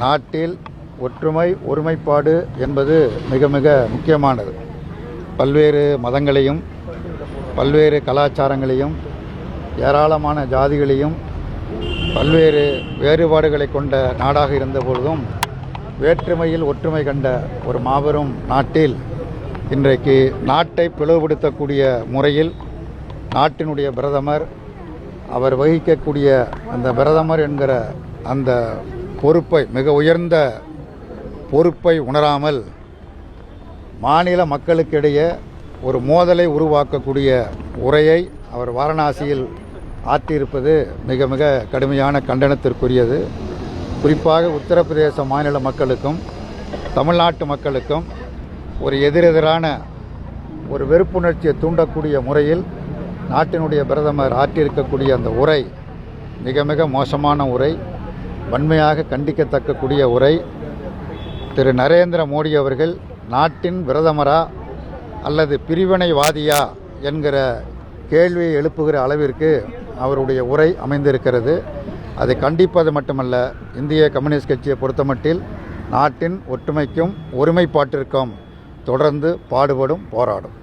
நாட்டில் ஒற்றுமை ஒருமைப்பாடு என்பது மிக மிக முக்கியமானது. பல்வேறு மதங்களையும் பல்வேறு கலாச்சாரங்களையும் ஏராளமான ஜாதிகளையும் பல்வேறு வேறுபாடுகளை கொண்ட நாடாக இருந்தபொழுதும் வேற்றுமையில் ஒற்றுமை கண்ட ஒரு மாபெரும் நாட்டில் இன்றைக்கு நாட்டை பிளவுபடுத்தக்கூடிய முறையில் நாட்டினுடைய பிரதமர் அவர் வகிக்கக்கூடிய அந்த பிரதமர் என்கிற அந்த பொறுப்பை, மிக உயர்ந்த பொறுப்பை உணராமல் மாநில மக்களுக்கிடையே ஒரு மோதலை உருவாக்கக்கூடிய உரையை அவர் வாரணாசியில் ஆற்றியிருப்பது மிக மிக கடுமையான கண்டனத்திற்குரியது. குறிப்பாக உத்தரப்பிரதேச மாநில மக்களுக்கும் தமிழ்நாட்டு மக்களுக்கும் ஒரு எதிரெதிரான ஒரு வெறுப்புணர்ச்சியை தூண்டக்கூடிய முறையில் நாட்டினுடைய பிரதமர் ஆற்றியிருக்கக்கூடிய அந்த உரை மிக மிக மோசமான உரை, வன்மையாக கண்டிக்கத்தக்கக்கூடிய உரை. திரு நரேந்திர மோடி அவர்கள் நாட்டின் பிரதமரா அல்லது பிரிவினைவாதியா என்கிற கேள்வியை எழுப்புகிற அளவிற்கு அவருடைய உரை அமைந்திருக்கிறது. அதை கண்டிப்பது மட்டுமல்ல, இந்திய கம்யூனிஸ்ட் கட்சியை பொறுத்தமட்டில் நாட்டின் ஒற்றுமைக்கும் ஒருமைப்பாட்டிற்கும் தொடர்ந்து பாடுபடும், போராடும்.